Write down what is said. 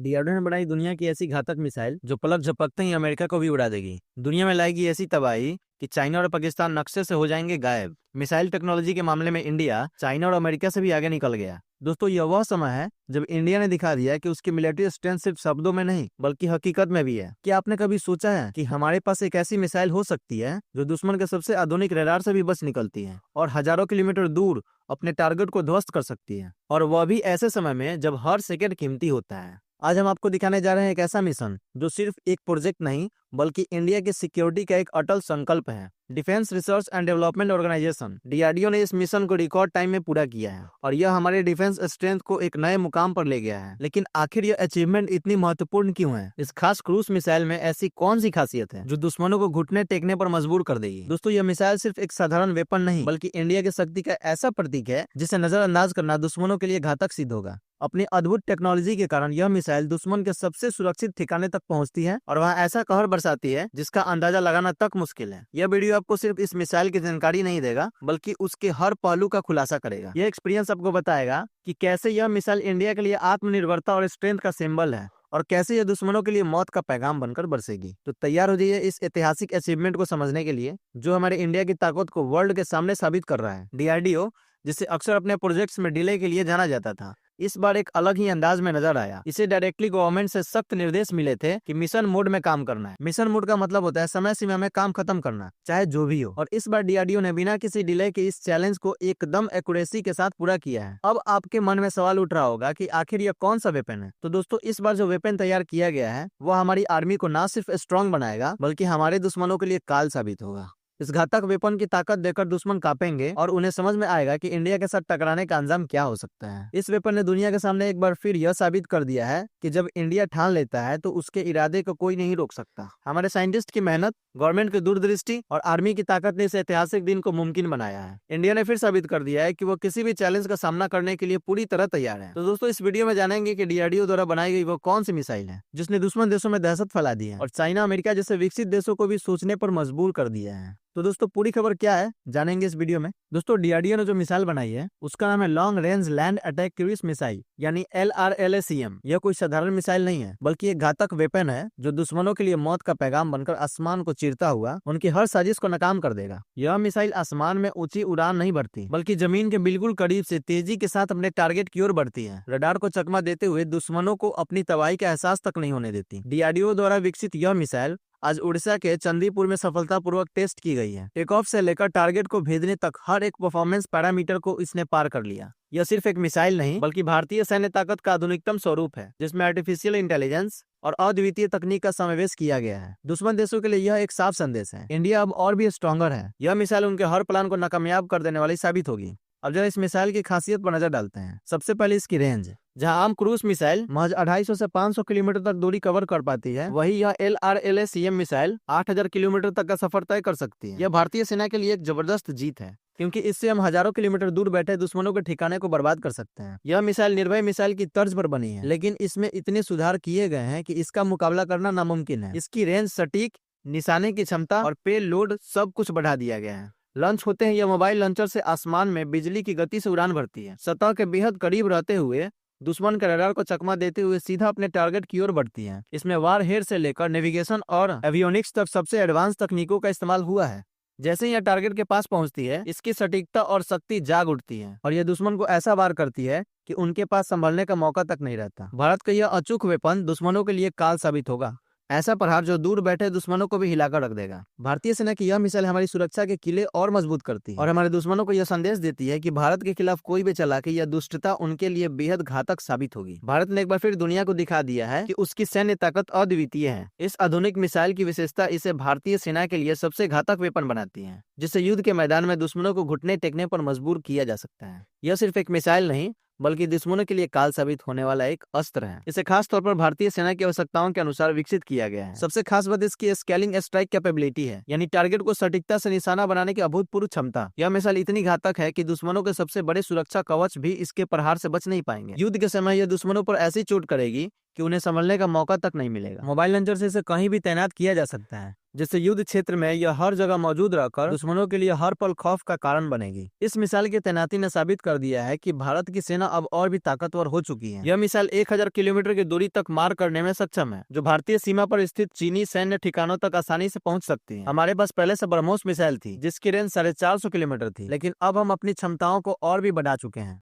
DRDO ने बनाई दुनिया की ऐसी घातक मिसाइल जो पलक झपकते ही अमेरिका को भी उड़ा देगी। दुनिया में लाएगी ऐसी तबाही कि चाइना और पाकिस्तान नक्शे से हो जाएंगे गायब। मिसाइल टेक्नोलॉजी के मामले में इंडिया चाइना और अमेरिका से भी आगे निकल गया। दोस्तों, यह वह समय है जब इंडिया ने दिखा दिया कि उसकी मिलिट्री स्ट्रेंथ सिर्फ शब्दों में नहीं बल्कि हकीकत में भी है। क्या आपने कभी सोचा है कि हमारे पास एक ऐसी मिसाइल हो सकती है जो दुश्मन के सबसे आधुनिक रडार से भी बच निकलती है और हजारों किलोमीटर दूर अपने टारगेट को ध्वस्त कर सकती है, और वह भी ऐसे समय में जब हर सेकंड कीमती होता है। आज हम आपको दिखाने जा रहे हैं एक ऐसा मिशन जो सिर्फ एक प्रोजेक्ट नहीं बल्कि इंडिया की सिक्योरिटी का एक अटल संकल्प है। Defence research and development organisation DRDO ने इस मिशन को रिकॉर्ड टाइम में पूरा किया है और यह हमारे डिफेंस स्ट्रेंथ को एक नए मुकाम पर ले गया है। लेकिन आखिर यह अचीवमेंट इतनी महत्वपूर्ण क्यों है? इस खास क्रूज मिसाइल में ऐसी कौन सी खासियत है जो दुश्मनों को घुटने टेकने पर मजबूर कर देगी? दोस्तों, यह मिसाइल सिर्फ एक साधारण वेपन नहीं बल्कि इंडिया की शक्ति का ऐसा प्रतीक है जिसे नजरअंदाज करना दुश्मनों के लिए घातक सिद्ध होगा। अपनी अद्भुत टेक्नोलॉजी के कारण यह मिसाइल दुश्मन के सबसे सुरक्षित ठिकाने तक पहुंचती है और वहां ऐसा कहर बरसाती है जिसका अंदाजा लगाना तक मुश्किल है। यह वीडियो आपको सिर्फ इस मिसाइल की जानकारी नहीं देगा बल्कि उसके हर पहलू का खुलासा करेगा। यह एक्सपीरियंस आपको बताएगा कि कैसे यह मिसाइल इंडिया के लिए आत्मनिर्भरता और स्ट्रेंथ का सिंबल है और कैसे यह दुश्मनों के लिए मौत का पैगाम बनकर बरसेगी। तो तैयार हो जाइए इस ऐतिहासिक अचीवमेंट को समझने के लिए जो हमारे इंडिया की ताकत को वर्ल्ड के सामने साबित कर रहा है। डीआरडीओ, जिसे अक्सर अपने प्रोजेक्ट्स में डिले के लिए जाना जाता था, इस बार एक अलग ही अंदाज में नजर आया। इसे डायरेक्टली गवर्नमेंट से सख्त निर्देश मिले थे कि मिशन मोड में काम करना है। मिशन मोड का मतलब होता है समय सीमा में काम खत्म करना, चाहे जो भी हो। और इस बार डीआरडीओ ने बिना किसी डिले के इस चैलेंज को एकदम एक्यूरेसी के साथ पूरा किया है। अब आपके मन में सवाल उठ रहा होगा कि आखिर यह कौन सा वेपन है? तो दोस्तों, इस बार जो वेपन तैयार किया गया है वह हमारी आर्मी को न सिर्फ स्ट्रॉन्ग बनाएगा बल्कि हमारे दुश्मनों के लिए काल साबित होगा। इस घातक वेपन की ताकत देखकर दुश्मन कांपेंगे और उन्हें समझ में आएगा कि इंडिया के साथ टकराने का अंजाम क्या हो सकता है। इस वेपन ने दुनिया के सामने एक बार फिर यह साबित कर दिया है कि जब इंडिया ठान लेता है तो उसके इरादे को कोई नहीं रोक सकता। हमारे साइंटिस्ट की मेहनत, गवर्नमेंट की दूरदृष्टि और आर्मी की ताकत ने इस ऐतिहासिक दिन को मुमकिन बनाया है। इंडिया ने फिर साबित कर दिया है कि वो किसी भी चैलेंज का सामना करने के लिए पूरी तरह तैयार है। तो दोस्तों, इस वीडियो में जानेंगे कि डीआरडीओ द्वारा बनाई गई वो कौन सी मिसाइल है जिसने दुश्मन देशों में दहशत फैला दी है और चाइना, अमेरिका जैसे विकसित देशों को भी सोचने पर मजबूर कर दिया है। तो दोस्तों, पूरी खबर क्या है जानेंगे इस वीडियो में। दोस्तों, डीआरडीओ ने जो मिसाइल बनाई है उसका नाम है long range land attack cruise missile यानी LRLACM। यह कोई साधारण मिसाइल नहीं है बल्कि एक घातक वेपन है जो दुश्मनों के लिए मौत का पैगाम बनकर आसमान को चीरता हुआ उनकी हर साजिश को नाकाम कर देगा। यह मिसाइल आसमान में ऊंची उड़ान नहीं भरती बल्कि जमीन के बिल्कुल करीब से तेजी के साथ अपने टारगेट की ओर बढ़ती है, रडार को चकमा देते हुए दुश्मनों को अपनी तबाही का एहसास तक नहीं होने देती। डीआरडीओ द्वारा विकसित यह मिसाइल आज उड़ीसा के चंदीपुर में सफलतापूर्वक टेस्ट की गई है। टेक ऑफ से लेकर टारगेट को भेजने तक हर एक परफॉर्मेंस पैरामीटर को इसने पार कर लिया। यह सिर्फ एक मिसाइल नहीं बल्कि भारतीय सैन्य ताकत का आधुनिकतम स्वरूप है जिसमें आर्टिफिशियल इंटेलिजेंस और अद्वितीय तकनीक का समावेश किया गया है। दुश्मन देशों के लिए यह एक साफ संदेश है, इंडिया अब और भी स्ट्रॉन्गर है। यह मिसाइल उनके हर प्लान को नाकामयाब कर देने वाली साबित होगी। अब जरा इस मिसाइल की खासियत पर नजर डालते हैं। सबसे पहले इसकी रेंज। जहां आम क्रूज मिसाइल महज 250 से 500 किलोमीटर तक दूरी कवर कर पाती है, वहीं यह LRLACM मिसाइल 8000 किलोमीटर तक का सफर तय कर सकती है। यह भारतीय सेना के लिए एक जबरदस्त जीत है क्योंकि इससे हम हजारों किलोमीटर दूर बैठे दुश्मनों के ठिकाने को बर्बाद कर सकते हैं। यह मिसाइल निर्भय मिसाइल की तर्ज पर बनी है, लेकिन इसमें इतने सुधार किए गए हैं कि इसका मुकाबला करना नामुमकिन है। इसकी रेंज, सटीक निशाने की क्षमता और पे लोड सब कुछ बढ़ा दिया गया है। लॉन्च होते हैं यह मोबाइल लॉन्चर से आसमान में बिजली की गति से उड़ान भरती है। सतह के बेहद करीब रहते हुए दुश्मन के रडार को चकमा देते हुए सीधा अपने टारगेट की ओर बढ़ती है। इसमें वार हेड से लेकर नेविगेशन और एवियोनिक्स तक सबसे एडवांस तकनीकों का इस्तेमाल हुआ है। जैसे ही यह टारगेट के पास पहुंचती है, इसकी सटीकता और शक्ति जाग उठती है और यह दुश्मन को ऐसा वार करती है कि उनके पास संभलने का मौका तक नहीं रहता। भारत का यह अचूक वेपन दुश्मनों के लिए काल साबित होगा, ऐसा प्रहार जो दूर बैठे दुश्मनों को भी हिलाकर रख देगा। भारतीय सेना की यह मिसाइल हमारी सुरक्षा के किले और मजबूत करती है और हमारे दुश्मनों को यह संदेश देती है कि भारत के खिलाफ कोई भी चालाकी या दुष्टता उनके लिए बेहद घातक साबित होगी। भारत ने एक बार फिर दुनिया को दिखा दिया है कि उसकी सैन्य ताकत अद्वितीय है। इस आधुनिक मिसाइल की विशेषता इसे भारतीय सेना के लिए सबसे घातक वेपन बनाती है जिससे युद्ध के मैदान में दुश्मनों को घुटने टेकने पर मजबूर किया जा सकता है। यह सिर्फ एक मिसाइल नहीं बल्कि दुश्मनों के लिए काल साबित होने वाला एक अस्त्र है। इसे खास तौर पर भारतीय सेना की आवश्यकताओं के अनुसार विकसित किया गया है। सबसे खास बात इसकी स्केलिंग स्ट्राइक कैपेबिलिटी है, यानी टारगेट को सटीकता से निशाना बनाने की अभूतपूर्व क्षमता। यह मिसाइल इतनी घातक है कि दुश्मनों के सबसे बड़े सुरक्षा कवच भी इसके प्रहार से बच नहीं पाएंगे। युद्ध के समय यह दुश्मनों पर ऐसी चोट करेगी कि उन्हें संभलने का मौका तक नहीं मिलेगा। मोबाइल लॉन्चर से इसे कहीं भी तैनात किया जा सकता है, जिससे युद्ध क्षेत्र में यह हर जगह मौजूद रहकर दुश्मनों के लिए हर पल खौफ का कारण बनेगी। इस मिसाइल की तैनाती ने साबित कर दिया है कि भारत की सेना अब और भी ताकतवर हो चुकी है। यह मिसाइल 1000 किलोमीटर की दूरी तक मार करने में सक्षम है, जो भारतीय सीमा पर स्थित चीनी सैन्य ठिकानों तक आसानी से पहुंच सकती है। हमारे पास पहले से ब्रह्मोस मिसाइल थी, जिसकी रेंज 450 किलोमीटर थी, लेकिन अब हम अपनी क्षमताओं को और भी बढ़ा चुके हैं।